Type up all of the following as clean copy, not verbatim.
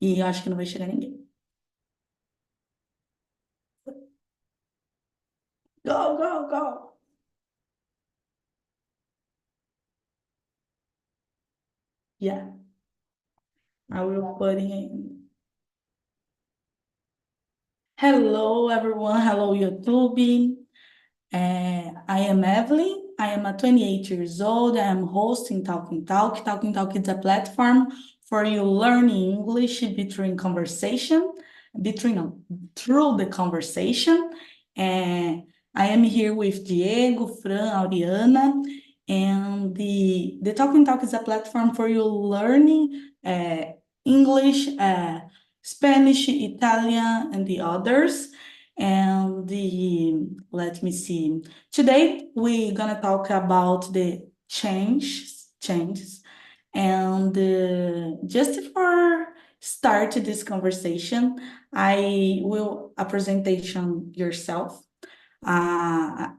E eu acho que não vai chegar ninguém. Go, go, go! Yeah, I will put in. Hello, everyone. Hello, YouTube. I am Evelyn. I am a 28 years old. I am hosting Talking Talk. Talking Talk is a platform for you learning English between conversation, between no, through the conversation. And I am here with Diego, Fran, Ariana, and the Talking Talk is a platform for you learning English, Spanish, Italian, and the others. And let me see. Today we're gonna talk about the changes, and just for start this conversation, I will a presentation yourself, uh,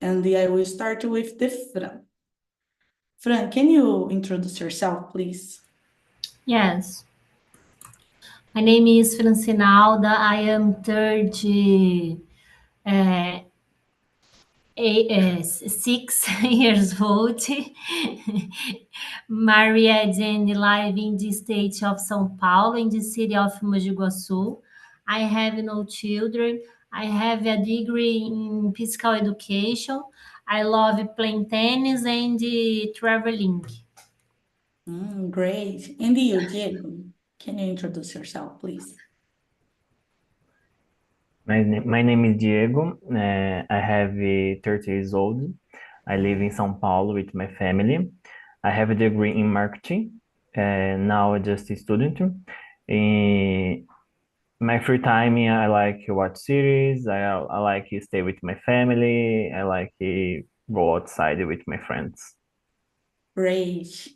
and I will start with the Fran. Fran, can you introduce yourself, please? Yes. My name is Francinalda. I am 6 years old, married and live in the state of São Paulo, in the city of Mogi Guaçu. I have no children. I have a degree in physical education. I love playing tennis and traveling. Great. And you, Diego, can you introduce yourself, please? My name is Diego. I have 30 years old. I live in São Paulo with my family. I have a degree in marketing. Now I'm just a student. In my free time, I like to watch series. I like to stay with my family. I like to go outside with my friends. Great.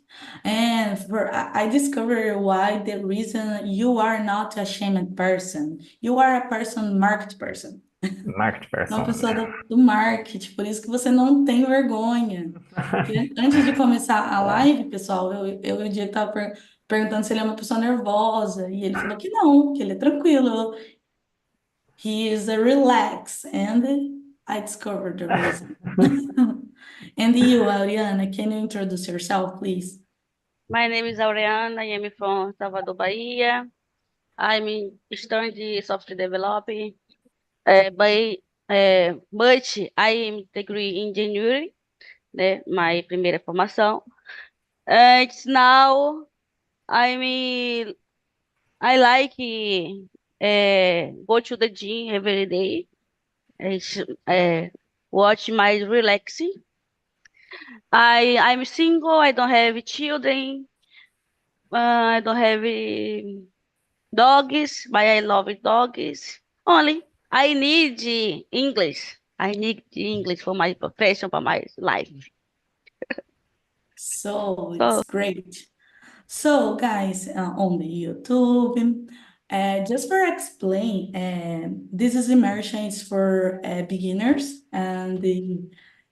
And I discovered why the reason you are not a shamed person. You are a person, marked person. Market É uma person. pessoa do marketing, por isso que você não tem vergonha. Porque antes de começar a live, pessoal, eu e o Diego estava perguntando se ele é uma pessoa nervosa. E ele falou que não, que ele é tranquilo. He is a relax. And I discovered the reason. And you, Ariana, can you introduce yourself, please? My name is Aureana. I am from Salvador, Bahia. I'm studying software developing, but I am degree in engineering, né? My primeira formação. And now I like go to the gym every day. Watch my relaxing. I'm single. I don't have children. I don't have dogs, but I love dogs. Only I need the English. I need the English for my profession, for my life. So So it's great. So, guys, on the YouTube, just for explain, this is immersion is for beginners, and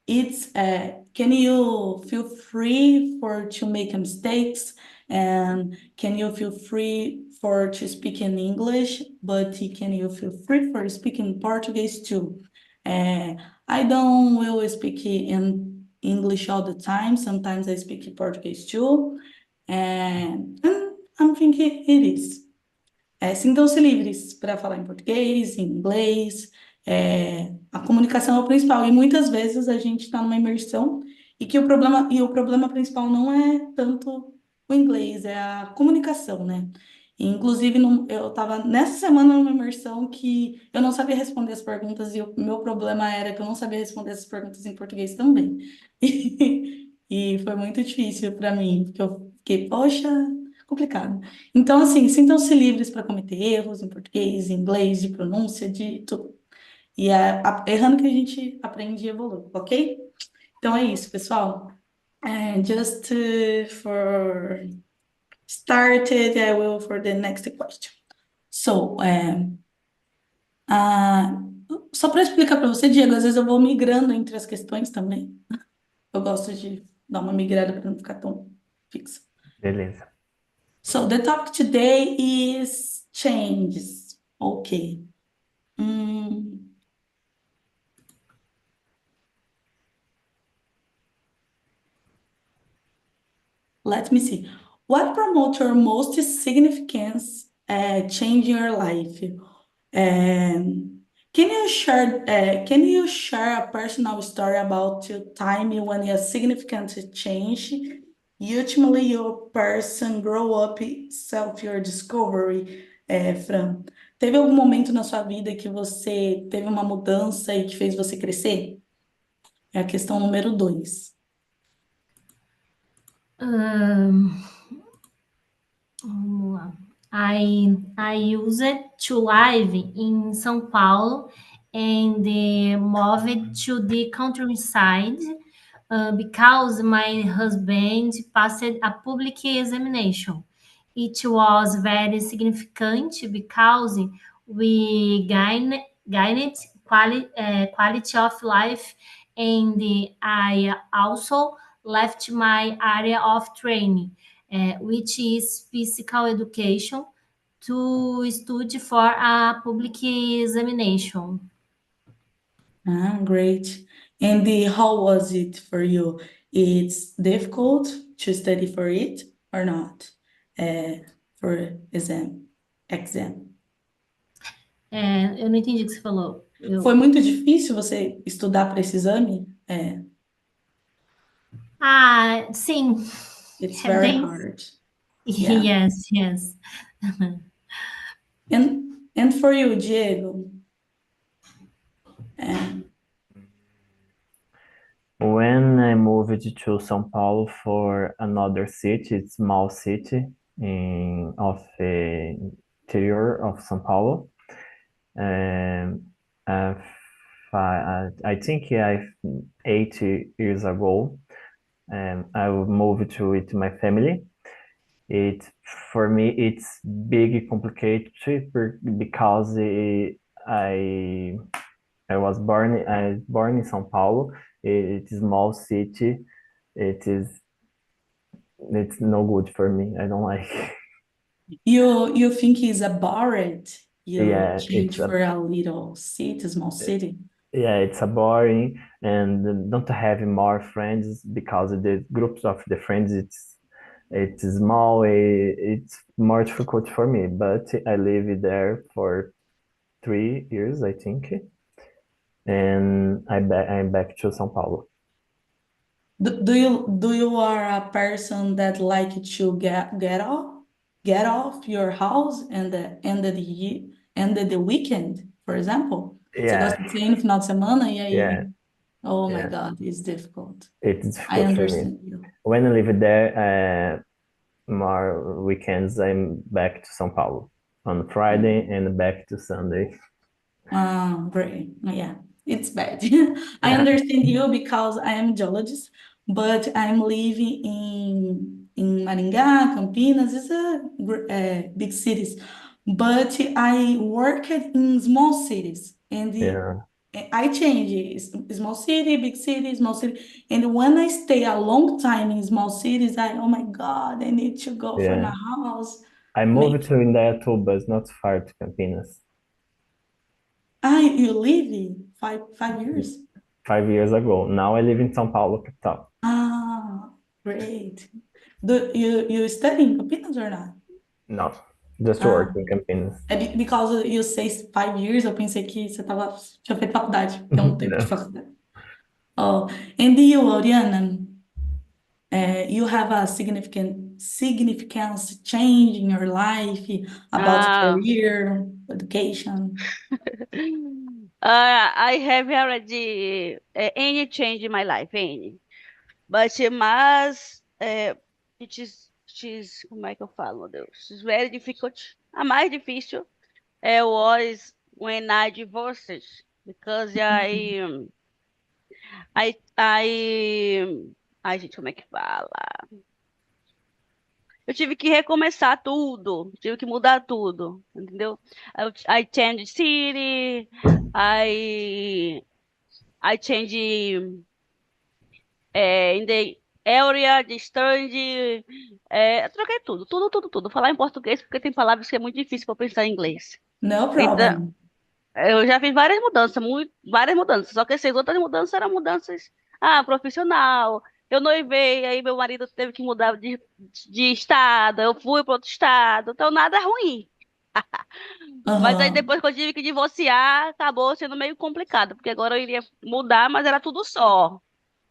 it's can you feel free for to make mistakes, and can you feel free for to speak in English, but can you feel free for speaking Portuguese too? Uh, I don't will speak in English all the time. Sometimes I speak Portuguese too. And I'm thinking it is. Sintam-se livres para falar em português, em inglês. A comunicação é o principal. E muitas vezes a gente está numa imersão e o problema principal não é tanto o inglês, é a comunicação, né? E, inclusive, eu estava nessa semana numa imersão que eu não sabia responder as perguntas e o meu problema era que eu não sabia responder essas perguntas em português também. E foi muito difícil para mim, porque eu fiquei, poxa, complicado. Então, assim, sintam-se livres para cometer erros em português, em inglês, de pronúncia, de tudo. E é errando que a gente aprende e evolui, ok? Então é isso, pessoal. Just for started, I will for the next question. So, ah, só para explicar para você, Diego, às vezes eu vou migrando entre as questões também. Eu gosto de dar uma migrada para não ficar tão fixa. Beleza. So the topic today is changes. Okay. Let me see. What promotes your most significant change in your life? Can you share a personal story about your time when a significant change, ultimately your person grow up self your discovery, Fran? Teve algum momento na sua vida que você teve uma mudança e que fez você crescer? É a questão número 2. Vamos lá. I used to live in São Paulo and moved to the countryside because my husband passed a public examination. It was very significant because we gained quality of life, and I also left my area of training, which is physical education, to study for a public examination. Great. And how was it for you? It's difficult to study for it or not? For exam. Eu não entendi o que você falou. Foi muito difícil você estudar para esse exame? Sim. It's É very bem... hard. Yeah. Yes. And for you, Diego? When I moved to São Paulo for another city, small city of the interior of São Paulo, I think 8 years ago, I moved to with my family. For me, it's big complicated because I was born in São Paulo. It's a small city. It's no good for me. I don't like. You think it's a boring? You Yeah, change for a little city, small city? Yeah, it's a boring and don't have more friends because the groups of the friends it's small. It's more difficult for me. But I live there for 3 years, I think, and I'm back to São Paulo. Do you are a person that like to get off your house and end the weekend, for example? Você Yeah, gosta de sair no final de semana e yeah, aí, oh my yeah. God, it's difficult. It's I difficult for me. understand you. When I live there, more weekends I'm back to São Paulo on Friday and back to Sunday. Great. Yeah, it's bad. I Yeah, understand you because I am geologist, but I'm living in Maringá, Campinas. It's big cities, but I worked in small cities, and yeah, I change small city, big city, small city. And when I stay a long time in small cities, oh my God, I need to go for my yeah. house. I Make moved to Indaiatuba, it's not far to Campinas. you live 5 years. 5 years ago. Now I live in São Paulo, capital. Great. Do you study in Campinas or not? No, just Ah, work in Campinas. because you say 5 years, eu pensei que você tinha feito faculdade, que é um tempo de No. faculdade. Oh, and you, Oriana, you have a significance change in your life about Ah, career, education. I have already any change in my life, any. Mas como é que eu falo, meu Deus? It's very difficult. A mais difícil was when I divorced because ai, gente, como é que fala? Eu tive que recomeçar tudo, tive que mudar tudo, entendeu? I changed city, I I changed in the area, distante, eu troquei tudo, tudo, tudo, tudo. Falar em português porque tem palavras que é muito difícil para pensar em inglês. No Então, problem. eu já fiz várias mudanças, várias mudanças. Só que essas outras mudanças eram mudanças, profissional. Eu noivei, aí meu marido teve que mudar de estado, eu fui para outro estado. Então, nada ruim. Mas aí Aham. depois que eu tive que divorciar, acabou sendo meio complicado, porque agora eu iria mudar, mas era tudo só,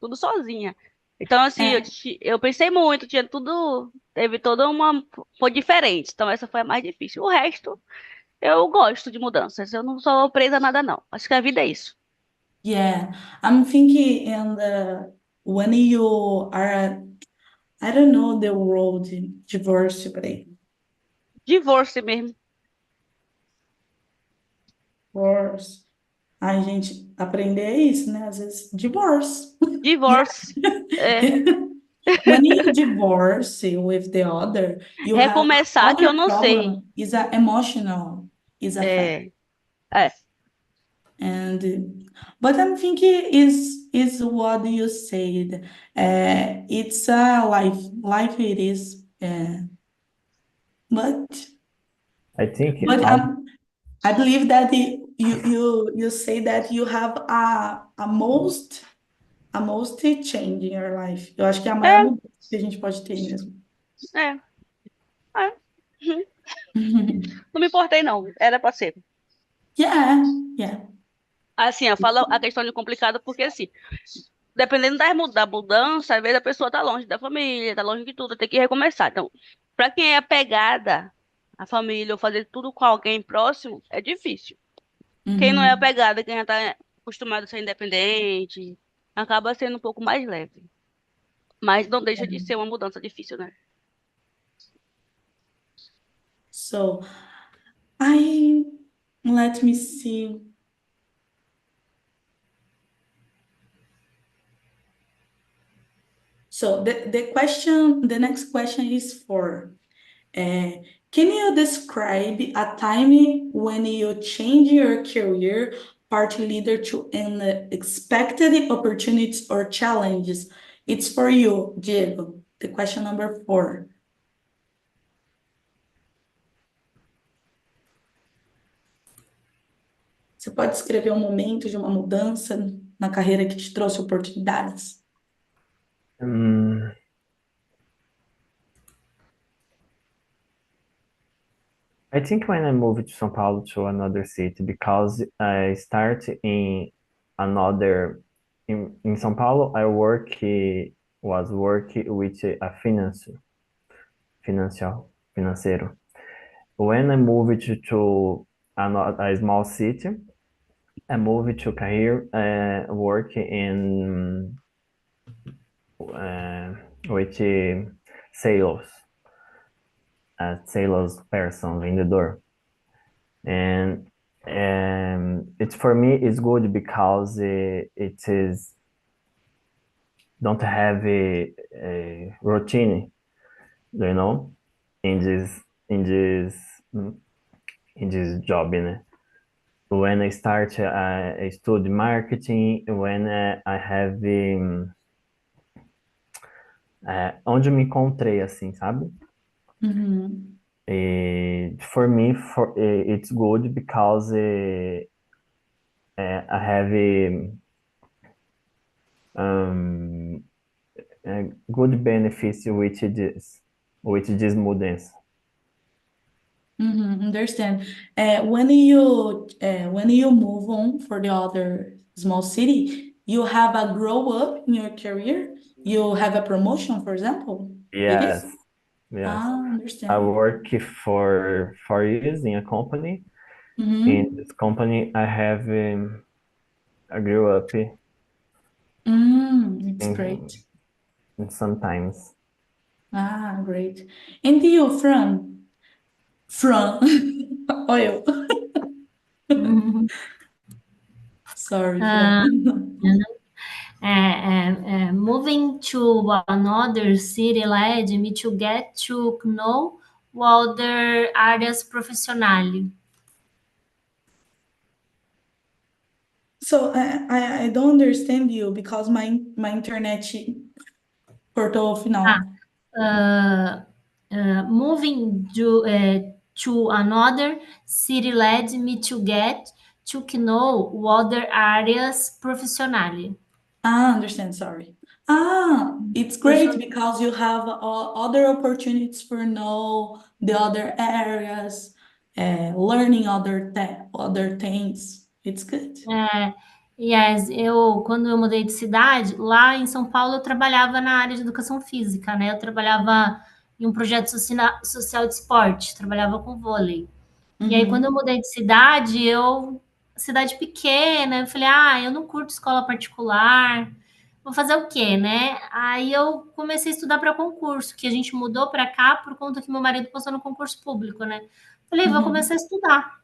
tudo sozinha. Então, assim, É, eu pensei muito, tinha tudo, teve toda uma, foi diferente. Então, essa foi a mais difícil. O resto, eu gosto de mudanças, eu não sou presa a nada, não. Acho que a vida é isso. yeah. I'm thinking in when you are, I don't know the word divorce, peraí. Divórcio mesmo. Divorce. Ai, gente, aprender é isso, né? Às vezes, divorce. Yeah. Divórcio. É, When you divorce with the other, you have recomeçar que eu other não sei. problem, is a emotional is affect. É, é, And but I'm thinking is what you said. It's a life it is. But I think but all I believe that you say that you have a most change in your life. Eu acho que é a maior é, mudança que a gente pode ter mesmo. é, é. Uhum. Não me importei, não. Era pra ser. Yeah, yeah. Assim, eu falo a questão de complicado porque, assim, dependendo da mudança, às vezes a pessoa tá longe da família, tá longe de tudo, tem que recomeçar. Então, pra quem é apegada à família ou fazer tudo com alguém próximo, é difícil. Quem não é Uhum. apegada, quem já tá acostumado a ser independente, acaba sendo um pouco mais leve. Mas não deixa de ser uma mudança difícil, né? So I let me see. So the next question is uh, can you describe a time when you change your career partly leader to unexpected opportunities or challenges? It's for you, Diego. The question number 4. Você pode descrever um momento de uma mudança na carreira que te trouxe oportunidades? um, I think when I moved to São Paulo to another city because I start in another in São Paulo I was working with a financial financeiro. When I moved a small city, I moved to career work in with sales, sales person, vendedor. And it's for me it's good because it is don't have a routine, you know, in in this in this job, né? When I start, I study marketing. When I have onde eu me encontrei, assim, sabe? Uhum. For me, it's good because I have um, good benefits with this mudança. Understand. When you move on for the other small city, you have a grow up in your career. You have a promotion, for example. It Yes, is? yes. Ah, I understand. work for 4 years in a company. In Mm-hmm. this company, I grew up It's in, great. in sometimes. Ah, great. And you from? From? Oil. Sorry, Uh, from. moving to another city led me to get to know other áreas profissionais. So I don't understand you because my internet cortou o final. Uh, moving to another city led me to get to know other areas professionally. Understand, sorry. It's Eu great sou, because you have other opportunities for know the other areas, learning other things. It's good. quando eu mudei de cidade, lá em São Paulo eu trabalhava na área de educação física, né? Eu trabalhava em um projeto social de esporte, trabalhava com vôlei. E aí, quando eu Uhum, mudei de cidade pequena, eu falei, eu não curto escola particular, vou fazer o quê, né? Aí eu comecei a estudar para concurso, que a gente mudou para cá por conta que meu marido passou no concurso público, né? Falei, vou começar a uhum. estudar.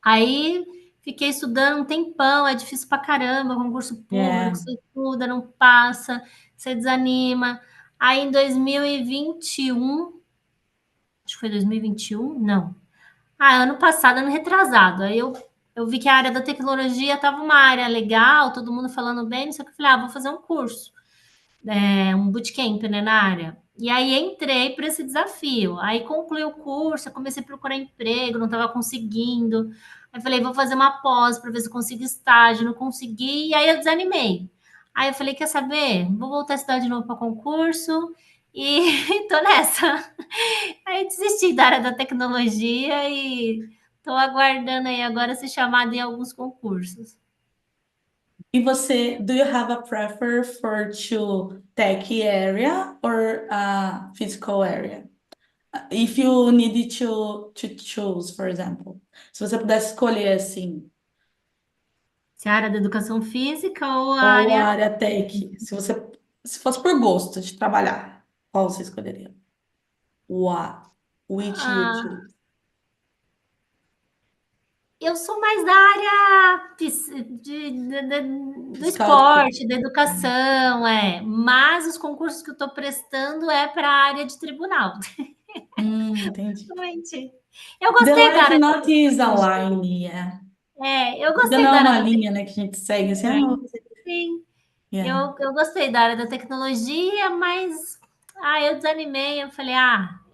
Aí fiquei estudando um tempão, é difícil pra caramba, concurso público, Yeah. você estuda, não passa, você desanima. Aí em 2021, acho que foi 2021, não. Ano passado, ano retrasado. Eu vi que a área da tecnologia estava uma área legal, todo mundo falando bem, só que eu falei, vou fazer um curso, um bootcamp, né, na área. E aí entrei para esse desafio. Aí concluí o curso, eu comecei a procurar emprego, não estava conseguindo. Aí falei, vou fazer uma pós para ver se eu consigo estágio, não consegui, e aí eu desanimei. Aí eu falei, quer saber? Vou voltar a estudar de novo para concurso e tô nessa. Aí desisti da área da tecnologia e estou aguardando aí agora ser chamada em alguns concursos. E você, do you have a prefer for to tech area or a physical area? If you needed to choose, for example. Se você pudesse escolher assim, Se a área da educação física ou a ou a área. área tech, se fosse por gosto de trabalhar, qual você escolheria? What? Which you Ah, choose? eu sou mais da área do Physical esporte, da education. educação, mas os concursos que eu estou prestando é para a área de tribunal. Entendi. Realmente. Eu The gostei da life área da not is a tecnologia. line, yeah. Eu Ainda gostei não é da área uma da linha, né, que a gente segue assim, tecnologia. Sim. yeah. Eu gostei da área da tecnologia, mas eu desanimei. Eu falei,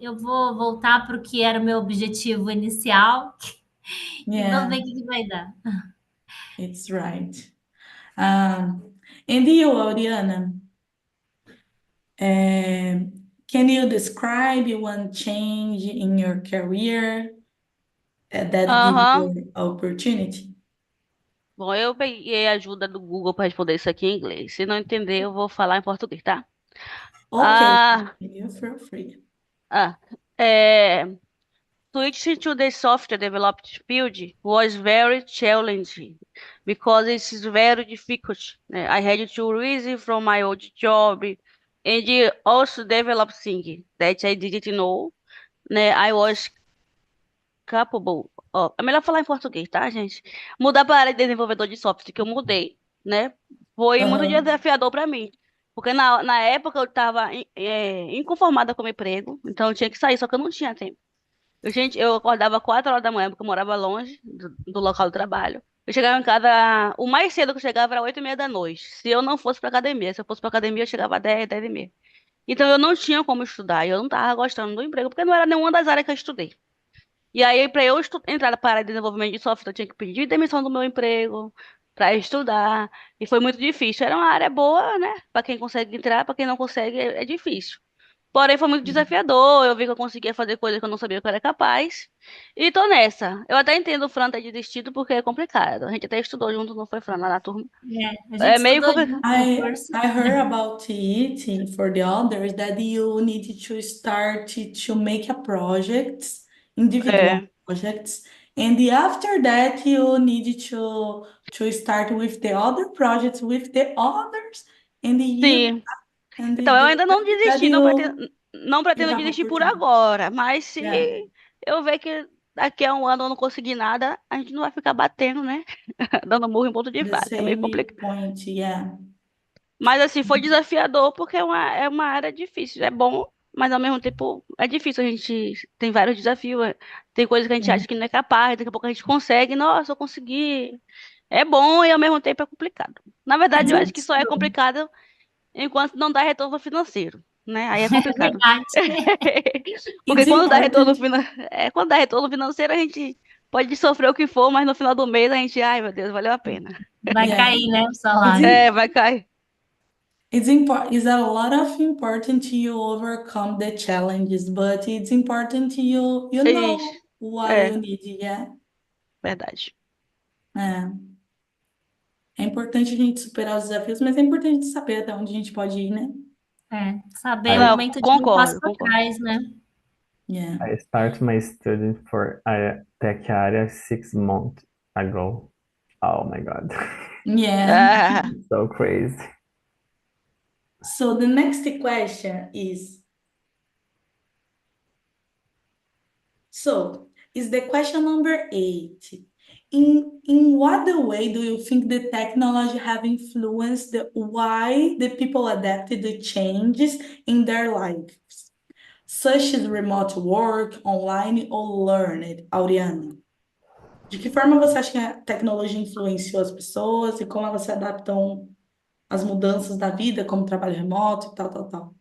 eu vou voltar para o que era o meu objetivo inicial e vamos Yeah, ver o que vai dar. it's right. And you, Oriana, can you describe one change in your career that give Aham. you opportunity? Bom, eu peguei a ajuda do Google para responder isso aqui em inglês. Se não entender, eu vou falar em português, tá? Okay, Ah, you feel free. ah, é, Switching to the software developed field was very challenging because it's very difficult. I had to resign from my old job and also develop things that I didn't know. I was capable. Ó, é melhor falar em português, tá, gente? Mudar para a área de desenvolvedor de software, que eu mudei, né? Foi muito Aham, desafiador para mim. Porque na época eu estava inconformada com o meu emprego, então eu tinha que sair, só que eu não tinha tempo. Eu acordava 4 horas da manhã, porque eu morava longe do local do trabalho. Eu chegava em casa, o mais cedo que eu chegava era 8h30 da noite. Se eu não fosse pra academia, se eu fosse pra academia, eu chegava às 10, 10h30. Então eu não tinha como estudar, e eu não tava gostando do emprego, porque não era nenhuma das áreas que eu estudei. E aí, para eu entrar para a área de desenvolvimento de software, eu tinha que pedir demissão do meu emprego para estudar. E foi muito difícil. Era uma área boa, né? Para quem consegue entrar, para quem não consegue, é difícil. Porém, foi muito desafiador. Eu vi que eu conseguia fazer coisas que eu não sabia que eu era capaz. E tô nessa. Eu até entendo o Fran ter desistido porque é complicado. A gente até estudou junto, não foi, Fran, lá na turma. A gente É meio estudou complicado. junto no curso. I heard about it for the others that you need to start to make a project, individual É, projects, and after that you need to start with the other projects with the others, sim. and Então, eu you ainda não that desisti, não you pretendo have desistir por opportunity. agora. Mas Yeah, se eu ver que daqui a um ano eu não conseguir nada, a gente não vai ficar batendo, né? Dando murro em ponto de the faca. É meio same complicado. point. Yeah, Mas assim, foi desafiador porque é uma área difícil. É bom, mas ao mesmo tempo é difícil. A gente tem vários desafios. Tem coisas que a gente yeah. acha que não é capaz, daqui a pouco a gente consegue. Nossa, eu consegui. É bom e ao mesmo tempo é complicado. Na verdade, eu acho que That's só é true. complicado enquanto não dá retorno financeiro, né? Aí é É complicado. verdade. Porque It's important. quando dá retorno financeiro, a gente pode sofrer o que for, mas no final do mês a gente, ai meu Deus, valeu a pena. Vai Yeah. cair, né, o It's salário. im- Vai cair. it's a lot of important to you overcome the challenges, but it's important to you Isso. know what É, you need, yeah. verdade. É. É importante a gente superar os desafios, mas é importante saber até onde a gente pode ir, né? É, saber o I, Não, momento de dar um passo concordo, para concordo. trás, né? Yeah. I started my study for tech area 6 months ago. Oh my God. Yeah. Ah, So crazy. So the next question is the question number 8. In what the way do you think the technology have influenced the why the people adapted the changes in their lives, such as remote work, online or learning, Auriana? De que forma você acha que a tecnologia influenciou as pessoas e como elas se adaptam às mudanças da vida, como trabalho remoto e tal, tal, tal?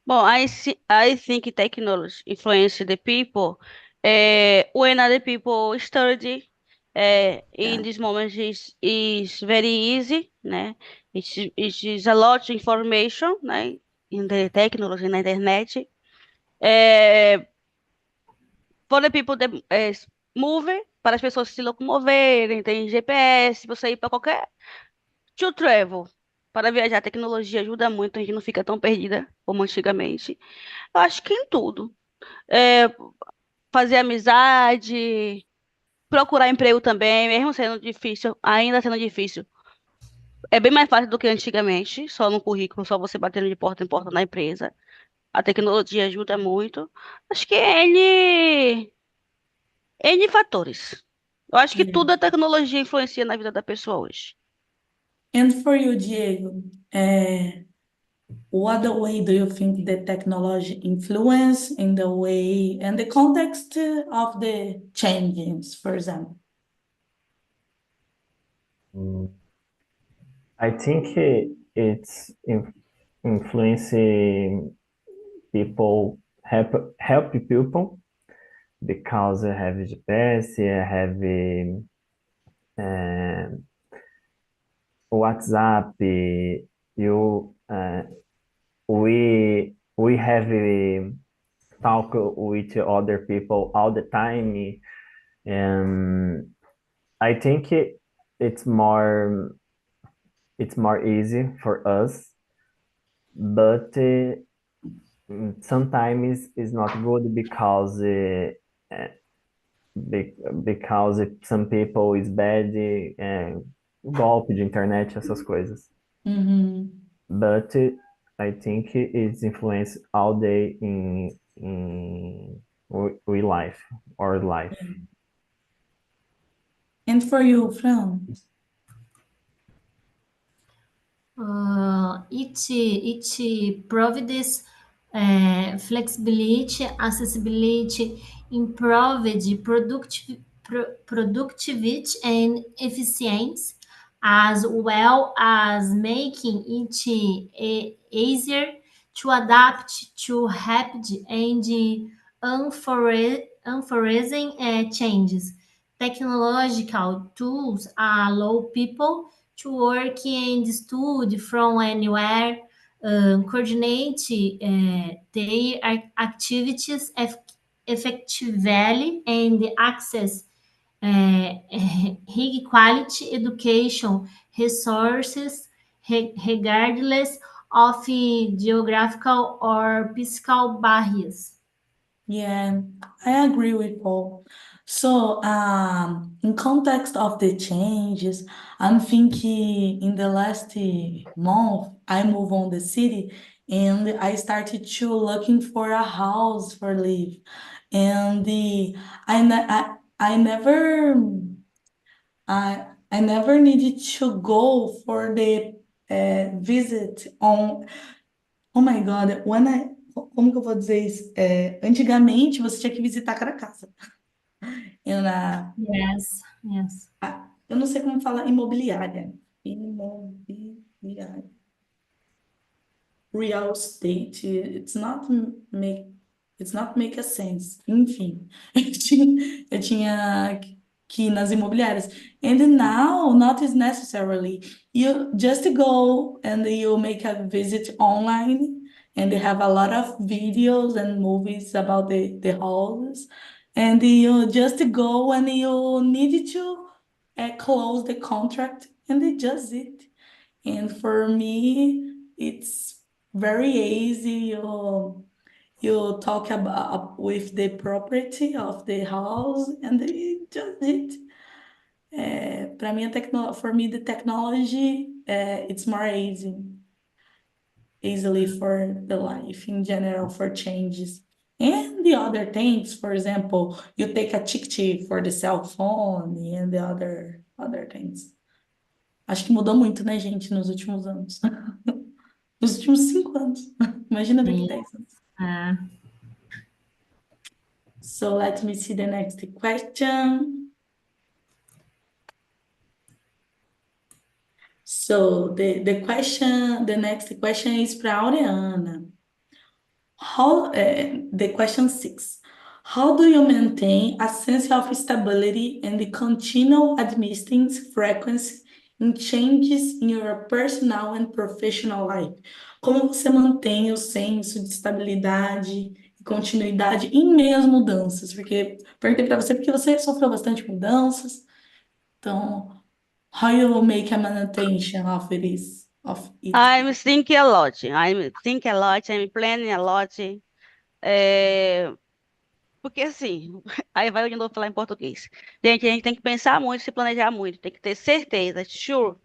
bom, I think technology influence the people. When other people study, in Yeah. this moment is very easy, né? It is a lot of information, né? In the technology, na internet. É, for the people that move, para as pessoas se locomoverem, tem GPS, você ir para qualquer to travel. Para viajar, a tecnologia ajuda muito, a gente não fica tão perdida como antigamente. Eu acho que em tudo. É, fazer amizade, procurar emprego também, mesmo sendo difícil, ainda sendo difícil. É bem mais fácil do que antigamente, só no currículo, só você batendo de porta em porta na empresa. A tecnologia ajuda muito. Acho que é N fatores. Eu acho que Yeah. tudo a tecnologia influencia na vida da pessoa hoje. And for you, Diego, what the way do you think the technology influence in the way and the context of the changes, for example? Mm, I think it's influencing people, help people because I have GPS, I have uh, WhatsApp, you we have talk with other people all the time, and I think it's more easy for us, but sometimes it's not good because uh, because some people is bad, golpe de internet, essas coisas. Mhm. But I think it's influence all day in we life or life. And for you, Fran? It provides flexibility, accessibility, improved productivity and efficiency, as well as making it easier to adapt to rapid and unforeseen changes. Technological tools allow people to work and study from anywhere, coordinate their activities effectively, and access high quality education resources regardless of geographical or physical barriers. Yeah, I agree with Paul. So, in context of the changes, I'm thinking in the last month, I moved on the city and I started to looking for a house for live. And I never I never needed to go for the visit on. Oh my God, como que eu vou dizer isso? Antigamente você tinha que visitar cada casa. Eu, na, Yes, yes. eu não sei como falar imobiliária. Imobiliária. real estate, it's not make a sense. Enfim, eu tinha que ir nas imobiliárias. And now, not as necessarily. You just go and you make a visit online, and they have a lot of videos and movies about the houses. And you just go and you need to close the contract, and they just it. And for me, it's very easy. You talk about with the property of the house, and it just it. Para mim, for me, the technology, it's more easily for the life in general, for changes. And the other things, for example, you take a ticket for the cell phone and the other things. Acho que mudou muito, né, gente, nos últimos anos. Nos últimos 5 anos. Imagina daqui Sim. 10 anos. É. So let me see the next question. So the next question is para Aureana. The question 6. How do you maintain a sense of stability and the continual admitting frequency in changes in your personal and professional life? Como você mantém o senso de estabilidade e continuidade em meio às mudanças? Porque perguntei para você porque você sofreu bastante mudanças. Então, how you make a manutention of it? I'm thinking a lot. I'm thinking a lot. I'm planning a lot. É, Porque assim, aí vai de novo falar em português. Gente, a gente tem que pensar muito, se planejar muito, tem que ter certeza, sure,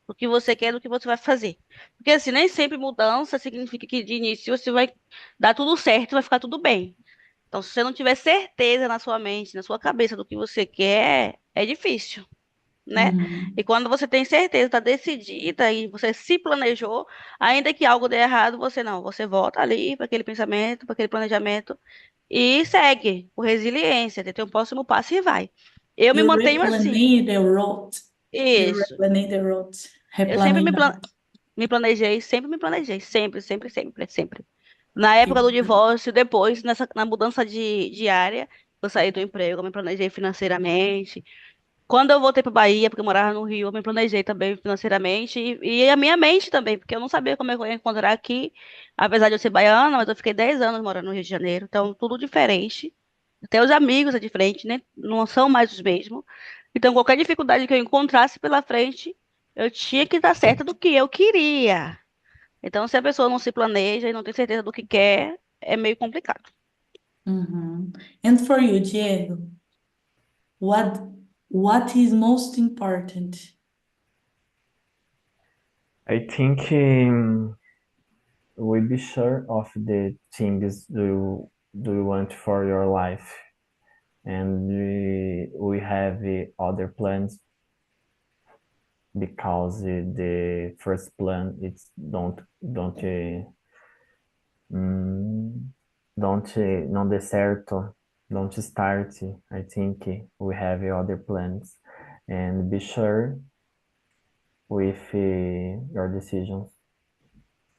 do que você quer, do que você vai fazer. Porque assim, nem sempre mudança significa que de início você vai dar tudo certo, vai ficar tudo bem. Então, se você não tiver certeza na sua mente, na sua cabeça do que você quer, é difícil, né? E Uhum. quando você tem certeza, está decidida e você se planejou, ainda que algo dê errado, você não, você volta ali para aquele pensamento, para aquele planejamento e segue com resiliência, tem um próximo passo e vai. Eu me You mantenho assim. replanei the road. You Isso. replanei the road. Eu sempre Replanejar. me planejei, sempre me planejei, sempre, sempre, sempre, sempre. Na Que época do divórcio, depois, na mudança de área, eu saí do emprego, eu me planejei financeiramente. Quando eu voltei para Bahia, porque eu morava no Rio, eu me planejei também financeiramente e a minha mente também, porque eu não sabia como é que eu ia encontrar aqui, apesar de eu ser baiana, mas eu fiquei 10 anos morando no Rio de Janeiro, então tudo diferente. Até os amigos é diferente, né? Não são mais os mesmos. Então, qualquer dificuldade que eu encontrasse pela frente, eu tinha que estar certa do que eu queria. Então, se a pessoa não se planeja e não tem certeza do que quer, é meio complicado. Mhm. And for you, Diego, what what is most important? I think we be sure of the things do you want for your life, and we have other plans because the first plan it's mm, não dê certo, don't start. I think we have other plans, and be sure with your decisions.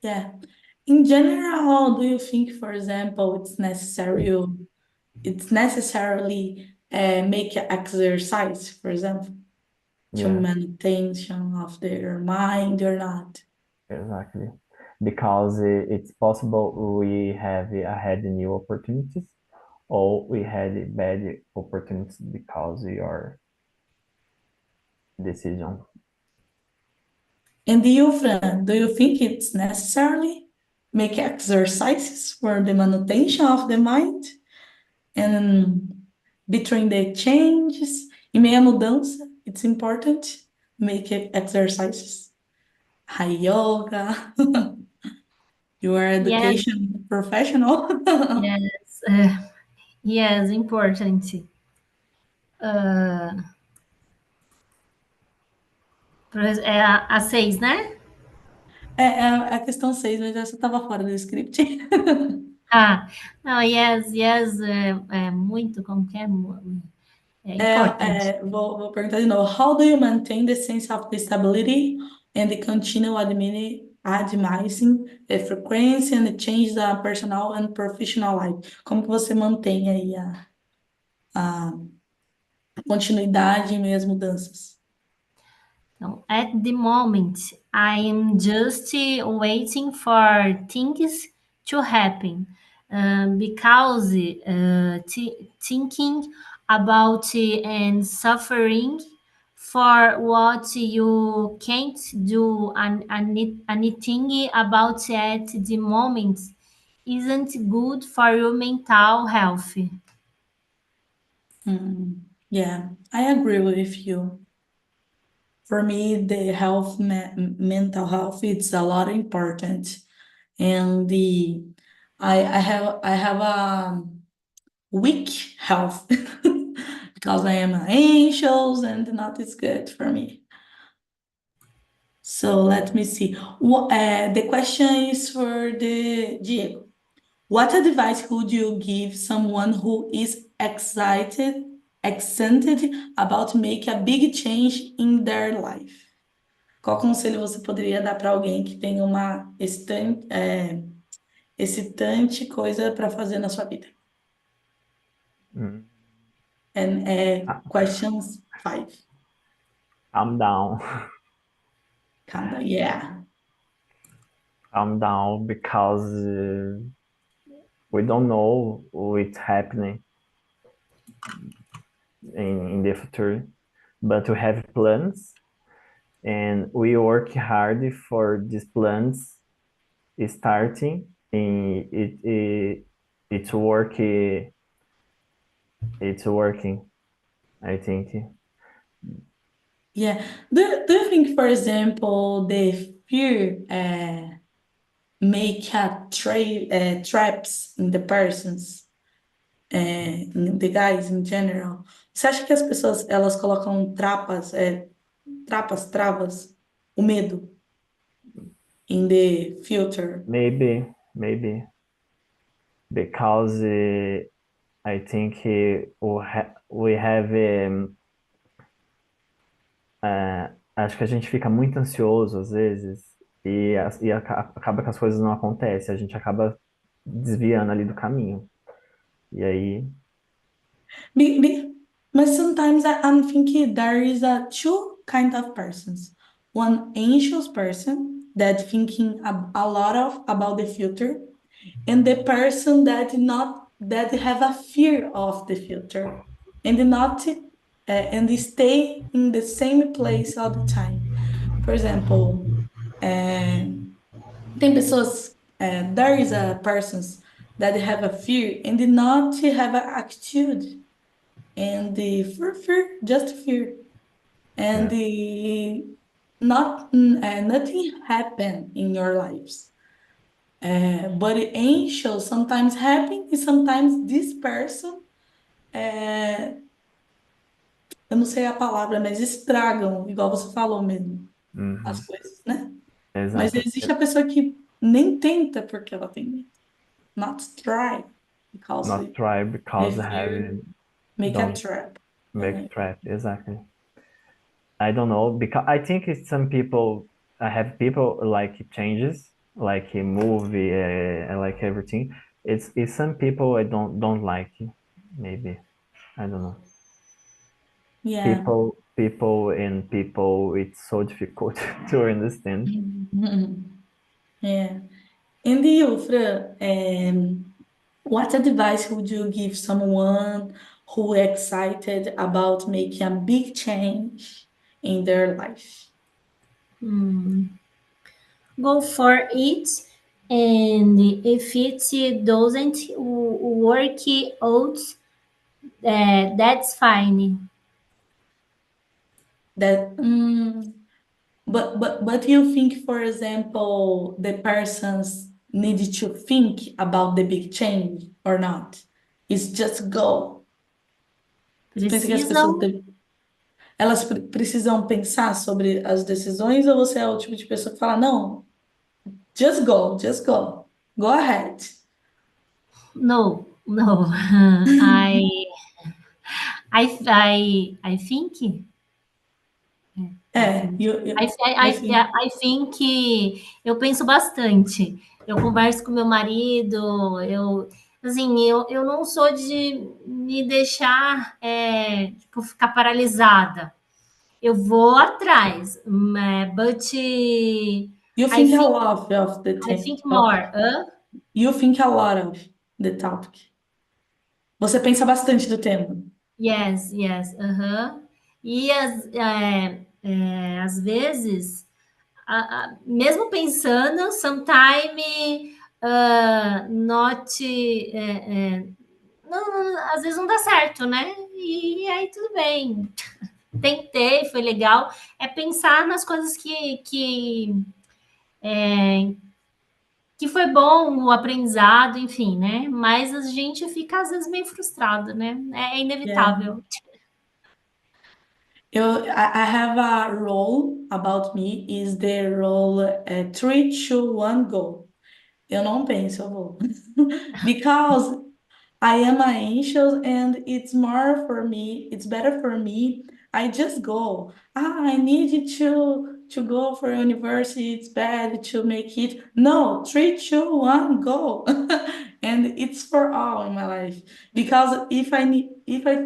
Yeah. In general, do you think, for example, it's necessarily make exercise, for example, to Yeah, maintain of their mind or not? exactly. Because it's possible we have had new opportunities, or we had bad opportunities because of your decision. And you, Fran, do you think it's necessarily make exercises for the manutention of the mind and between the changes, em meio à mudança, it's important make exercises. High yoga, you are Yes, education professional. yes, yes, important. É a 6, né? É a questão 6, mas essa estava fora do script. Ah, não, yes, yes, é muito, como que é? É importante. Vou perguntar de novo. How do you maintain the sense of stability and the continual admitting advising a frequency and change the personal and professional life. Como que você mantém aí a continuidade e as mudanças? So at the moment, I am just waiting for things to happen because thinking about and suffering for what you can't do and anything about at the moment isn't good for your mental health. Yeah, I agree with you. For me, the mental health, it's a lot important. And I have a weak health because I am anxious and not is good for me. So let me see. The question is for the Diego. What advice would you give someone who is excited about make a big change in their life? Qual conselho você poderia dar para alguém que tem uma excitante coisa para fazer na sua vida? Mm. And questions 5. Calm down. Kinda, yeah. Calm down because we don't know what's happening in the future, but we have plans and we work hard for these plans starting and it's working, I think. Yeah. Do you think, for example, the fear make traps in the persons, in the guys in general? Você acha que as pessoas elas colocam travas, o medo in the future? Maybe because I think we have acho que a gente fica muito ansioso às vezes acaba que as coisas não acontecem, a gente acaba desviando ali do caminho. E aí, But sometimes I'm thinking there is a two kind of persons. One anxious person that thinking a lot of about the future, and the person that have a fear of the future, and not and they stay in the same place all the time. For example, tem pessoas, there is a persons that have a fear and did not have an attitude and the fear, just fear, and yeah, the nothing happen in your lives. But anxious sometimes happen, and sometimes this person, é, eu não sei a palavra, mas estragam, igual você falou mesmo, as uhum, coisas, né? Mas exato. existe a pessoa que nem tenta porque ela tem medo. Not try, because Not try the because fear have make a don't trap. make trap, exactly. I don't know because I think it's some people. I have people like changes, like a movie, I like everything. It's some people I don't like. Maybe I don't know. Yeah. People and people. It's so difficult to understand. Yeah. And you, Fran, what advice would you give someone who excited about making a big change in their life? Go for it, and if it doesn't work out, that's fine. That, but you think, for example, the persons need to think about the big change or not? It's just go. Você pensa que as pessoas Precisam. elas precisam pensar sobre as decisões ou você é o tipo de pessoa que fala, não, just go ahead. No, no. I think I think. I think eu penso bastante. Eu converso com meu marido, eu não sou de me deixar tipo, ficar paralisada. Eu vou atrás, but You I think a think lot of the I think topic. more. Hã? You think a lot of the topic. Você pensa bastante do tema. Yes, yes, aham. E às vezes, mesmo pensando, sometime not, às vezes não dá certo, né? E aí tudo bem. Tentei, foi legal. É pensar nas coisas que foi bom, o aprendizado, enfim, né? Mas a gente fica às vezes meio frustrado, né? É Yeah. inevitável. I have a role about me is the role 3, 2, 1, go. Eu não penso, eu vou. Because I am anxious and it's more for me, it's better for me. I just go. I need to go for university. It's bad to make it. No, 3, 2, 1, go. And it's for all in my life. Because if I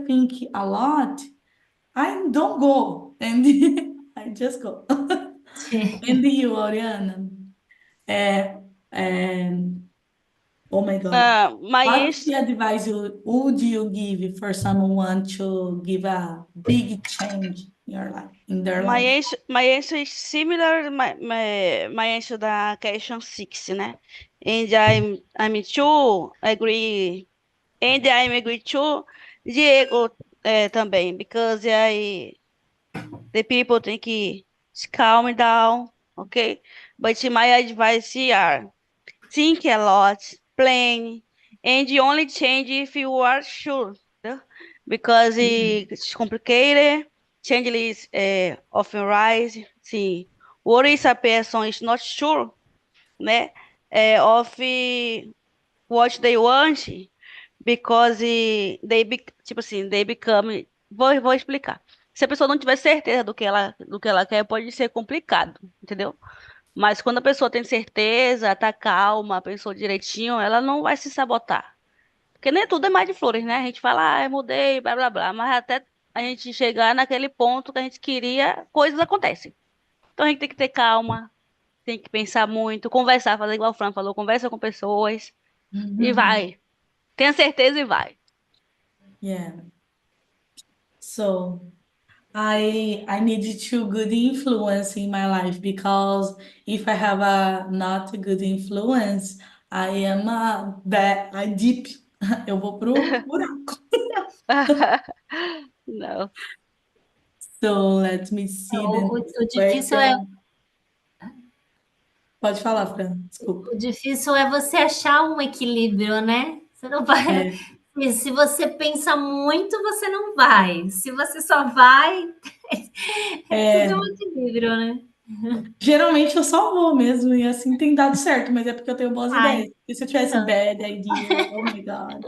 think a lot, I don't go. And I just go. And you, Oriana? É, é, oh my God. What's Mas the advice would you give for someone to give a big change in their life? my answer is similar my answer da question 6, né? And I'm too agree and I'm agree too Diego também because the people think calm down, okay? But my advice are think a lot, plan, and only change if you are sure, né? Because it's complicated, changes often rise. See, what is a person is not sure, né? Of what they want, because tipo assim, they become. Vou explicar. Se a pessoa não tiver certeza do que ela quer, pode ser complicado, entendeu? Mas quando a pessoa tem certeza, tá calma, pensou direitinho, ela não vai se sabotar. Porque nem tudo é mais de flores, né? A gente fala, eu mudei, blá blá blá, mas até a gente chegar naquele ponto que a gente queria, coisas acontecem. Então a gente tem que ter calma, tem que pensar muito, conversar, fazer igual o Fran falou, conversa com pessoas e Mhm. vai. Tenha certeza e vai. Yeah. So I need to good influence in my life because if I have a not good influence, I am a bad, I deep. Eu vou pro buraco. Não. So let me see the next O difícil é question. Pode falar, Fran. Desculpa. O difícil é você achar um equilíbrio, né? Você não vai. É, Se você pensa muito, você não vai. Se você só vai, é tudo é, um equilíbrio, né? geralmente eu só vou mesmo, e assim tem dado certo, mas é porque eu tenho boas Ai, ideias. E se eu tivesse então. bad idea, oh my God,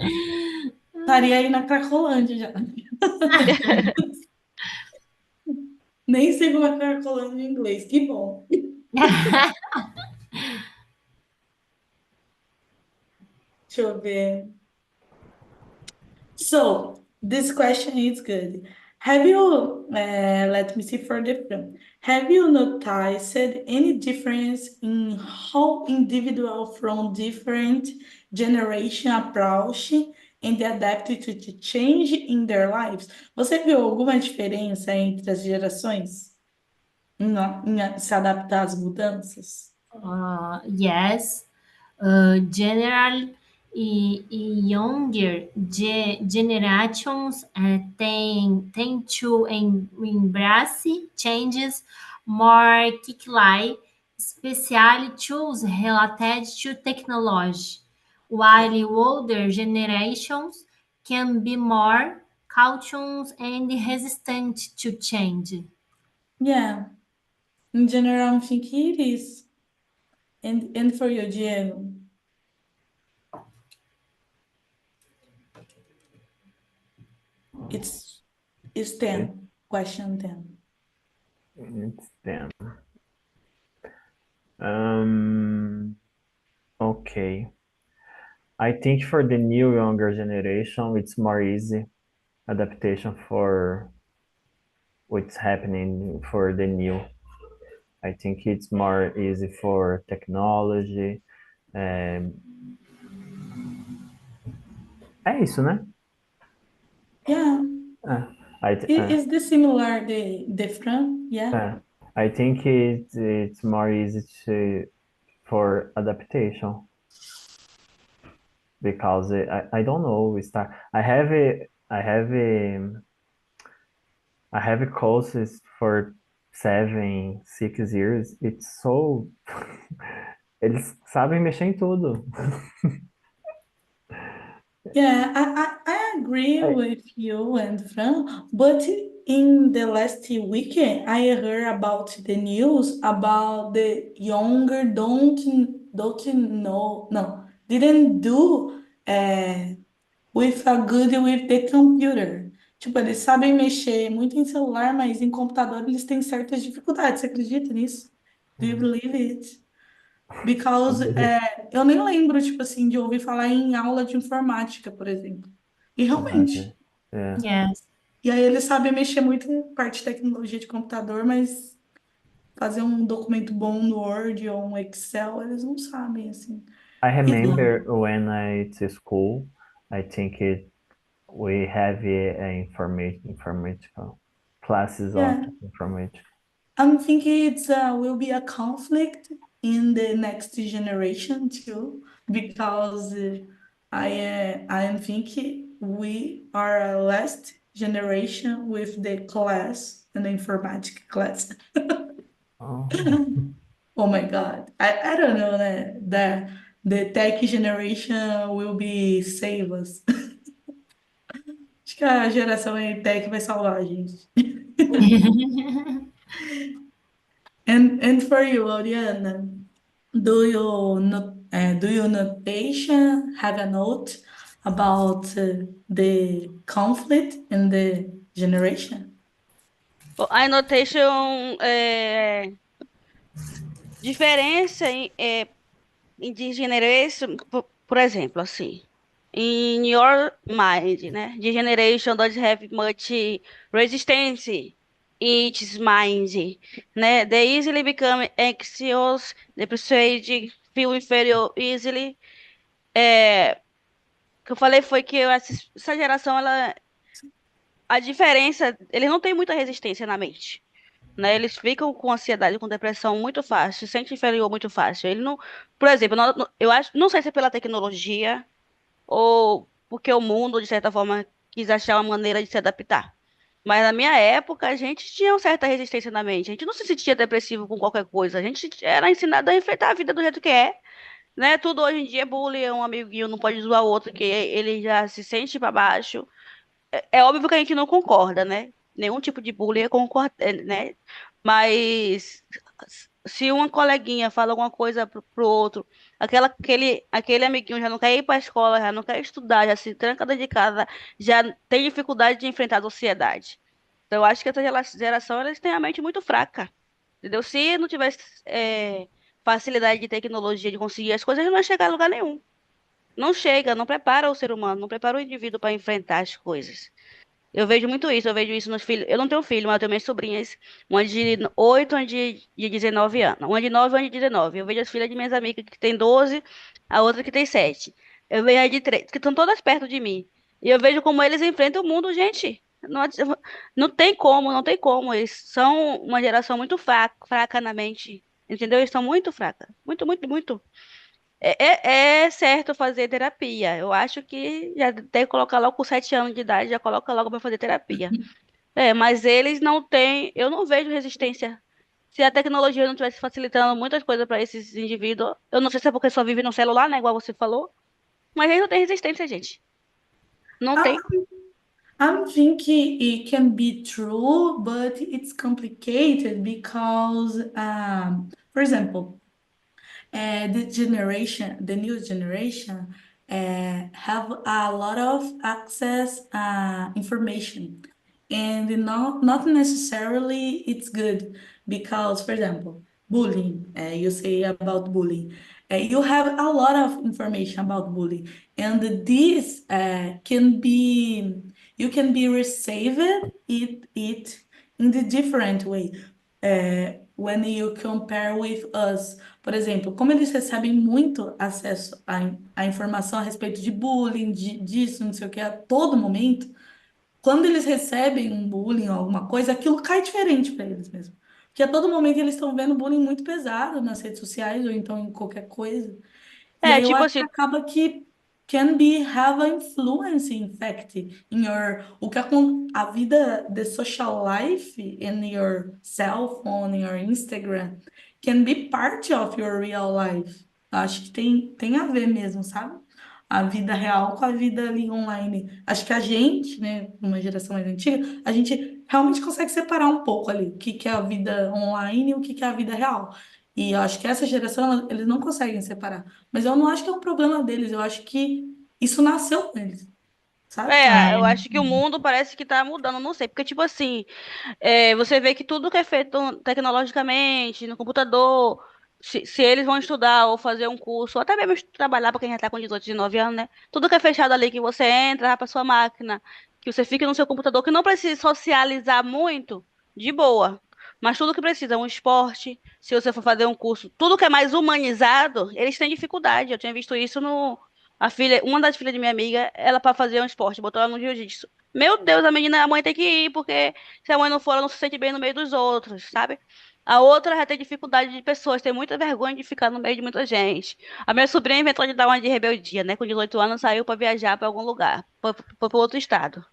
estaria aí na Cracolândia já. Nem sei como é Cracolândia em inglês, que bom. Deixa eu ver. So, this question is good. Have you, let me see for the film. Have you noticed any difference in how individual from different generation approach and adapt to change in their lives? Você viu alguma diferença entre as gerações em se adaptar às mudanças? Yes. General younger generations tend to embrace changes more quickly, especially tools related to technology, while older generations can be more cautious and resistant to change. Yeah, in general, I think it is. And for you, Diego? It's Okay. 10, question 10. It's them. Um, okay. I think for the new younger generation, it's more easy adaptation for what's happening for the new. I think it's more easy for technology. É, é isso, né? Yeah. É. I, Is this similar the different? Yeah. é. I think it's more easy for adaptation because I don't know. I have courses for 7, 6 years. It's so eles sabem mexer em tudo. Yeah, I agree É, with you and Fran, but in the last weekend, I heard about the news about the younger don't know, no, didn't do with a good with the computer. Tipo, eles sabem mexer muito em celular, mas em computador eles têm certas dificuldades. Você acredita nisso? Do you believe it? Because eu nem lembro, tipo assim, de ouvir falar em aula de informática, por exemplo. E realmente. é. Yes. E aí eles sabem mexer muito em parte de tecnologia de computador, mas fazer um documento bom no Word ou um Excel, eles não sabem, assim. I E remember when I to school, I think we have informatical classes of yeah, information. I'm thinking it's will be a conflict in the next generation too, because I am thinking we are a last generation with the class and the informatics class. Oh, Oh my God. I don't know that the tech generation will be save us. Acho que a geração em tech vai salvar a gente. And for you, Oriana, do you notation have a note about the conflict in the generation? A annotation diferença em degeneration, por exemplo, assim. In your mind, né? Degeneration does have much resistance in its mind, né? They easily become anxious, depressed, feel inferior easily. O que eu falei foi que essa geração, a diferença, eles não têm muita resistência na mente, né? Eles ficam com ansiedade, com depressão muito fácil, se sente inferior muito fácil. Ele não, por exemplo, eu acho, não sei se é pela tecnologia ou porque o mundo, de certa forma, quis achar uma maneira de se adaptar. Mas na minha época, a gente tinha uma certa resistência na mente. A gente não se sentia depressivo com qualquer coisa. A gente era ensinado a enfrentar a vida do jeito que é, né? Tudo hoje em dia é bullying, um amiguinho não pode zoar o outro, que ele já se sente para baixo. É óbvio que a gente não concorda, né? Nenhum tipo de bullying é concorda, né? Mas se uma coleguinha fala alguma coisa pro outro, aquele amiguinho já não quer ir para a escola, já não quer estudar, já se tranca dentro de casa, já tem dificuldade de enfrentar a sociedade. Então, eu acho que essa geração, eles têm a mente muito fraca, entendeu? Se não tivesse facilidade de tecnologia, de conseguir as coisas, não ia chegar a lugar nenhum. Não chega, não prepara o ser humano, não prepara o indivíduo para enfrentar as coisas. Eu vejo muito isso, eu vejo isso nos filhos. Eu não tenho filho, mas eu tenho minhas sobrinhas, uma de 8, uma de 19 anos. Uma de 9 e uma de 19. Eu vejo as filhas de minhas amigas que tem 12, a outra que tem 7. Eu vejo as de 3, que estão todas perto de mim. E eu vejo como eles enfrentam o mundo, gente. Não, não tem como, não tem como. Eles são uma geração muito fraca, fraca na mente. Entendeu? Eles são muito fracas. Muito, muito, muito. É certo fazer terapia. Eu acho que já tem que colocar logo com 7 anos de idade, já coloca logo para fazer terapia. Mas eles não têm, eu não vejo resistência. Se a tecnologia não estivesse facilitando muitas coisas para esses indivíduos, eu não sei se é porque só vive no celular, né, igual você falou, mas eles não têm resistência, gente. Não tem. I- I'm thinking it can be true, but it's complicated because, for example, the new generation, have a lot of access information. and not necessarily it's good because, for example, bullying. You say about bullying. You have a lot of information about bullying, and this can be you can be received it in the different way. When you compare with us, por exemplo, como eles recebem muito acesso à informação a respeito de bullying, disso, não sei o que, a todo momento, quando eles recebem um bullying ou alguma coisa, aquilo cai diferente para eles mesmo. Porque a todo momento eles estão vendo bullying muito pesado nas redes sociais ou então em qualquer coisa. E É, aí eu tipo acho que assim, acaba que can be have an influence in fact in your a vida the social life in your cell phone, in your Instagram can be part of your real life. Eu acho que tem a ver mesmo, sabe? A vida real com a vida ali online. Acho que a gente, né, uma geração mais antiga, a gente realmente consegue separar um pouco ali o que que é a vida online e o que que é a vida real. E eu acho que essa geração, eles não conseguem separar. Mas eu não acho que é um problema deles, eu acho que isso nasceu com eles, sabe? eu acho que o mundo parece que tá mudando, não sei, porque, tipo assim, você vê que tudo que é feito tecnologicamente, no computador, se eles vão estudar ou fazer um curso, ou até mesmo trabalhar para quem já está com 18, 19 anos, né? Tudo que é fechado ali, que você entra, vai para sua máquina, que você fica no seu computador, que não precisa socializar muito, de boa. Mas tudo que precisa, um esporte, se você for fazer um curso, tudo que é mais humanizado, eles têm dificuldade. Eu tinha visto isso no. A filha, uma das filhas de minha amiga, ela para fazer um esporte, botou ela no jiu-jitsu. Meu Deus, a mãe tem que ir, porque se a mãe não for, ela não se sente bem no meio dos outros, sabe? A outra já tem dificuldade de pessoas, tem muita vergonha de ficar no meio de muita gente. A minha sobrinha inventou de dar uma de rebeldia, né? Com 18 anos, saiu para viajar para algum lugar, foi para outro estado.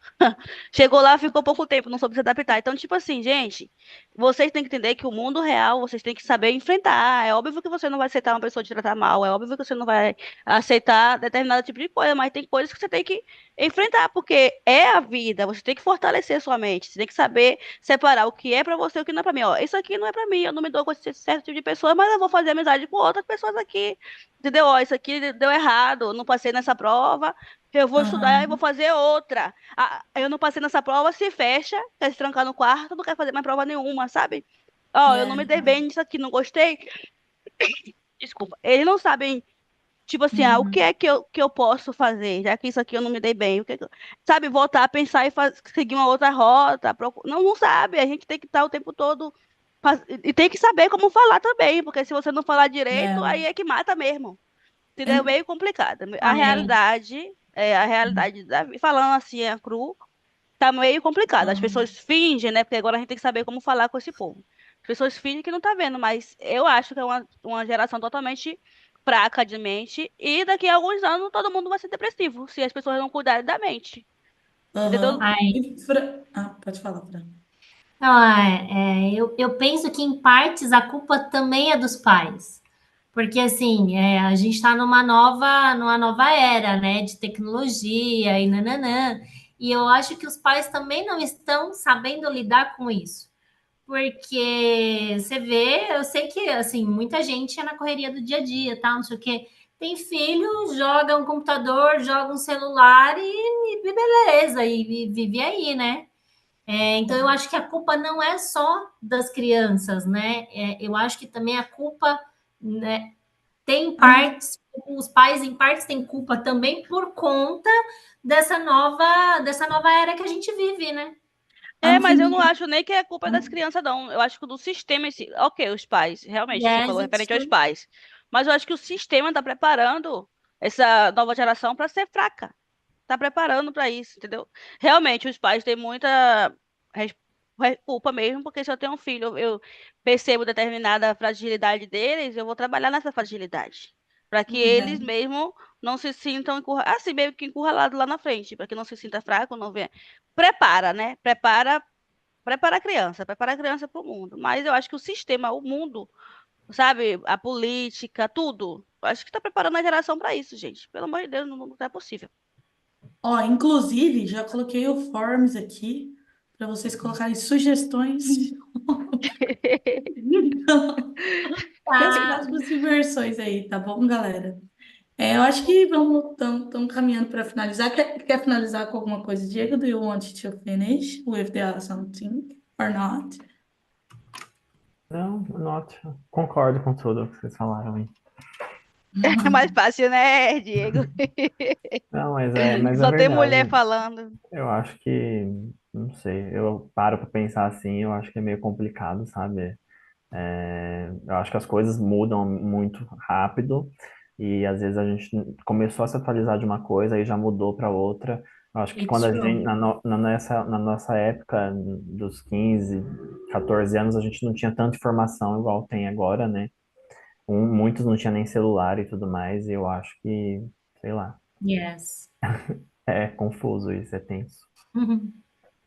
Chegou lá, ficou pouco tempo, não soube se adaptar. Então, tipo assim, gente, vocês têm que entender que o mundo real, vocês têm que saber enfrentar. É óbvio que você não vai aceitar uma pessoa te tratar mal, é óbvio que você não vai aceitar determinado tipo de coisa, mas tem coisas que você tem que enfrentar, porque é a vida, você tem que fortalecer sua mente, você tem que saber separar o que é pra você e o que não é pra mim. Ó, isso aqui não é pra mim, eu não me dou com esse certo tipo de pessoa, mas eu vou fazer amizade com outras pessoas aqui. Entendeu? Ó, isso aqui deu errado, eu não passei nessa prova, eu vou estudar e vou Aham, fazer outra. Ah, eu não passei nessa prova, se fecha, quer se trancar no quarto, não quer fazer mais prova nenhuma, sabe? Ó, eu não me é, dei bem nisso aqui, não gostei. Desculpa. Eles não sabem, tipo assim, o que uhum, é que eu posso fazer, já que isso aqui eu não me dei bem? Sabe, voltar a pensar e seguir uma outra rota. Não, não sabe. A gente tem que estar o tempo todo. E tem que saber como falar também, porque se você não falar direito, é, aí é que mata mesmo. Entendeu? É é, meio complicado. É, A realidade falando assim, é cru, tá meio complicado. As aham, pessoas fingem, né? Porque agora a gente tem que saber como falar com esse povo. As pessoas fingem que não tá vendo, mas eu acho que é uma geração totalmente fraca de mente. E daqui a alguns anos todo mundo vai ser depressivo, se as pessoas não cuidarem da mente. aham. Entendeu? ai, Pode falar, Fran. não, eu penso que em partes a culpa também é dos pais. Porque assim, a gente está numa nova era, né, de tecnologia e nananã. E eu acho que os pais também não estão sabendo lidar com isso. Porque você vê, eu sei que assim, muita gente é na correria do dia a dia, tá? Não sei o quê. Tem filho, joga um computador, joga um celular e beleza, e vive aí, né? Então eu acho que a culpa não é só das crianças, né? Eu acho que também a culpa, né, tem Ah, partes, os pais em partes têm culpa também por conta dessa nova era que a gente vive, né? Mas eu não Anthony, acho nem que é culpa das crianças, não. Eu acho que do sistema em si. Ok, os pais, realmente, você Yes, falou it's referente aos true. pais. Mas eu acho que o sistema está preparando essa nova geração para ser fraca. Tá preparando para isso, entendeu? Realmente, os pais têm muita res- culpa mesmo, porque se eu tenho um filho, eu percebo determinada fragilidade deles, eu vou trabalhar nessa fragilidade, para que eles né? mesmo não se sintam assim meio que encurralados lá na frente, para que não se sinta fraco, não venha. Prepara, né? Prepara a criança para o mundo. Mas eu acho que o sistema, o mundo, sabe, a política, tudo, eu acho que está preparando a geração para isso, gente. Pelo amor de Deus, não, não é possível. Ó, inclusive, já coloquei o Forms aqui para vocês colocarem sugestões então, das Tá. próximas inversões aí, tá bom, galera? Eu acho que vamos tão caminhando para finalizar. Quer finalizar com alguma coisa, Diego? Do you want to finish with the something or not? Não, not. Concordo com tudo que vocês falaram aí. É mais fácil, né, Diego? Não, mas é Só tem mulher verdade. falando. Eu acho que, não sei, eu paro pra pensar assim, eu acho que é meio complicado, sabe? Eu acho que as coisas mudam muito rápido e às vezes a gente começou a se atualizar de uma coisa e já mudou para outra. Eu acho que quando It's a gente, true. na nossa época, dos 15, 14 anos, a gente não tinha tanta informação igual tem agora, né? Muitos não tinham nem celular e tudo mais, e eu acho que, sei lá, Yes. é confuso isso, é tenso.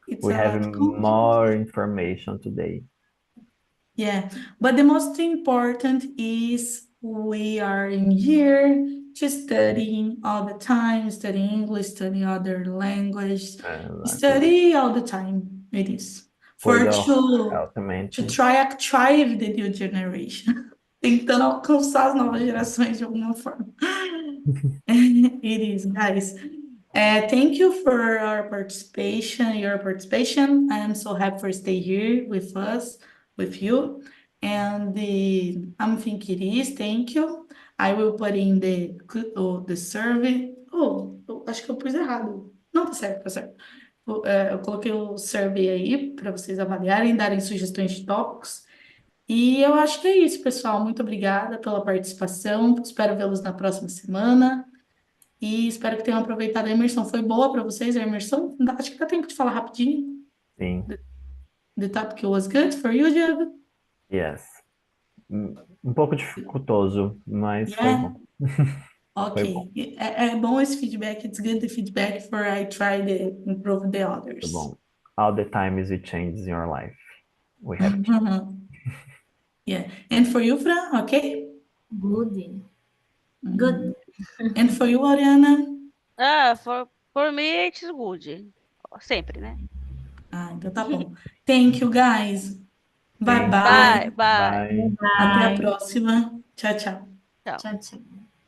It's We a have lot confused. more information today. Yeah, but the most important is we are in here to studying all the time, study English, study other language, Exactly. study all the time. It is For for the to health mental. try with the new generation, tentando alcançar as novas gerações de alguma forma. It is, guys. Thank you for your participation. I am so happy for stay here with us, with you. And I'm thinking it is, thank you. I will put in the survey. Oh, eu acho que eu pus errado. Não, tá certo, tá certo. Eu coloquei o survey aí para vocês avaliarem, darem sugestões de tópicos. E eu acho que é isso, pessoal. Muito obrigada pela participação. Espero vê-los na próxima semana. E espero que tenham aproveitado a imersão. Foi boa para vocês a imersão? Acho que dá tempo de falar rapidinho. Sim, The topic was good for you, Diego? yes. Um pouco dificultoso, mas foi Yeah? bom. Foi bom, Ok. É bom esse feedback. It's good the feedback for I try to improve the foi others. bom. All the times we change in your life. We have to. Yeah. And for you, Fran? Okay? Good. Good. Mhm. And for you, Oriana? Ah, for me, it's good. Sempre, né? Ah, então tá bom. Thank you, guys. Bye Thank you. Bye, bye. bye. Bye. Até a Bye. próxima. Tchau, tchau. Tchau. Tchau, tchau.